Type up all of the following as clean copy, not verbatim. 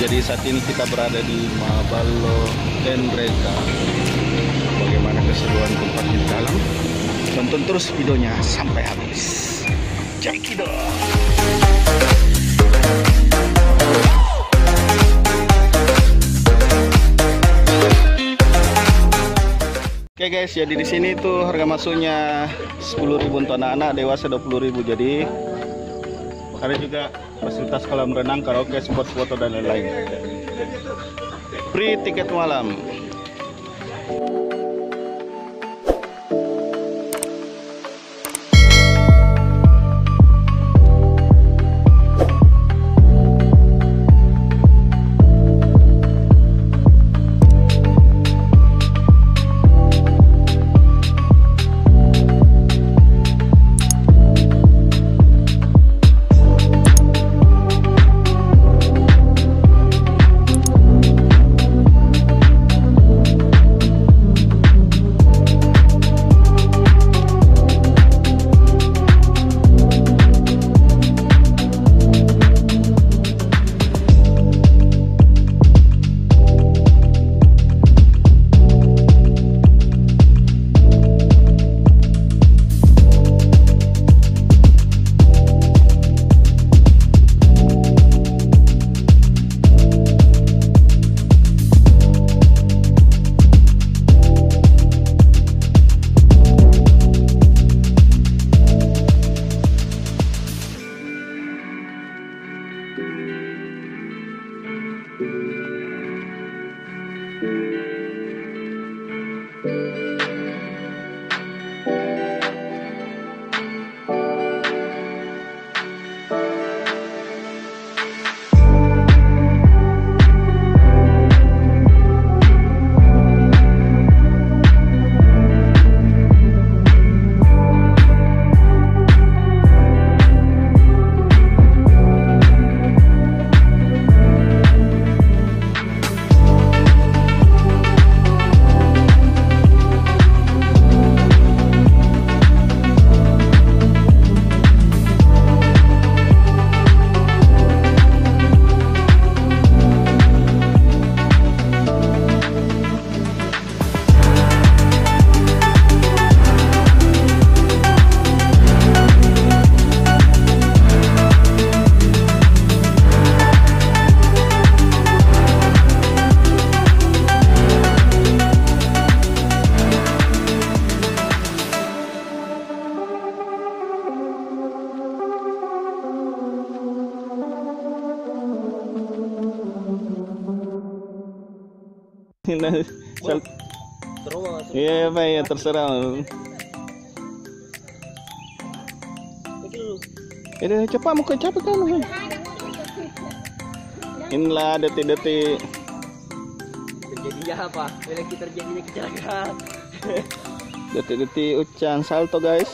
Jadi saat ini kita berada di Mabalo Endreka. Bagaimana keseruan tempat di dalam? Tonton terus videonya sampai habis. Cekido. Oke guys, jadi di sini tuh harga masuknya 10.000 untuk anak-anak, dewasa 20.000. Jadi ada juga fasilitas kolam renang, karaoke, spot foto dan lain-lain. Free tiket malam. Iya Pak, ya terserah. Ini cepat muka capek kan. Inilah detik-detik terjadinya apa? Lagi terjadinya kecelakaan. Detik-detik Ucan salto guys.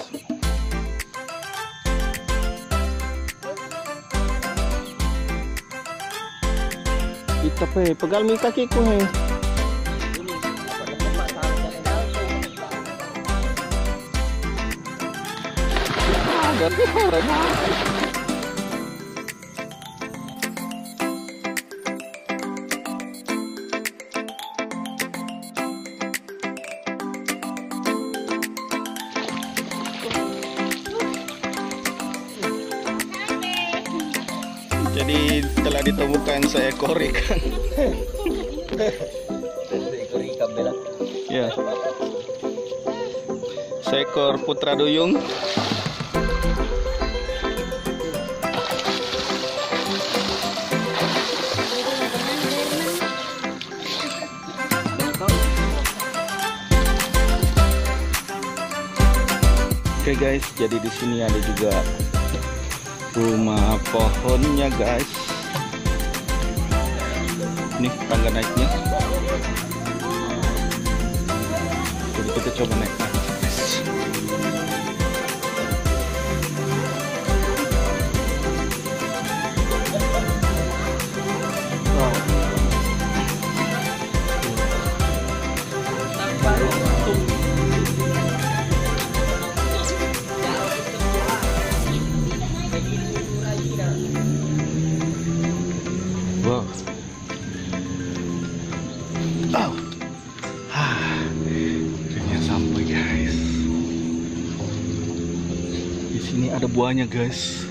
Kita pegal mi kakiku he. Jadi telah ditemukan seekor ikan. Seekor ikan bela. Ya. Seekor putra duyung. Oke guys, jadi di sini ada juga rumah pohonnya guys. Ini tangga naiknya. Jadi kita coba naik guys. Wow. Wow, Sini ada buahnya guys.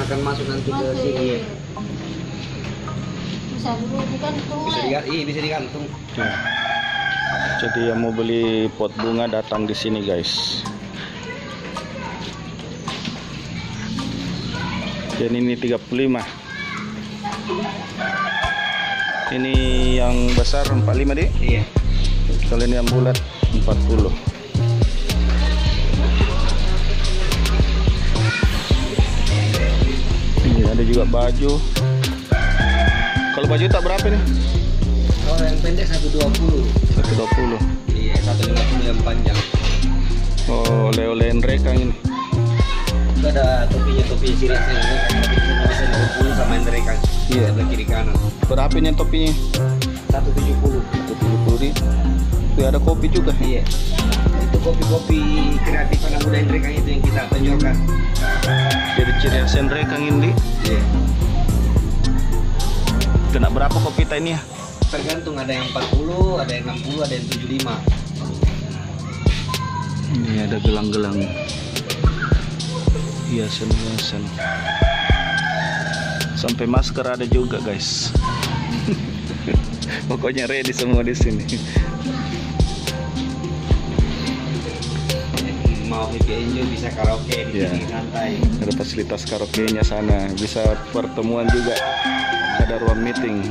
Akan masuk nanti ke sini ya. Bisa dulu digantung. Bisa digantung. Ya. Jadi yang mau beli pot bunga datang di sini guys. Dan ini 35. Ini yang besar 45 deh. Iya. Kalau ini yang bulat 40. Ini ada juga baju. Kalau baju tak berapa nih? Kalau yang pendek 120. 120. Iya, 150 yang panjang. Oh, oleh-oleh mereka ini. Itu ada topi sirasnya bisa 20 sama yang mereka. Iya. Sebelah kiri kanan. Berapa ini topinya? 170. 170 nih. Itu ada kopi juga. Iya. Itu kopi-kopi kreatif anak muda yang mereka itu yang kita tonjolkan. Jadi ciri khas mereka ini. Iya. Kena berapa kopi ini ya? Tergantung, ada yang 40, ada yang 60, ada yang 75. Ini ada gelang-gelang. Hiasan-hiasan. Sampai masker ada juga, guys. Pokoknya ready semua di sini. Mau happy enjoy bisa karaoke di Iya. sini santai. Ada fasilitas karaoke-nya sana, bisa pertemuan juga. Ada ruang meeting.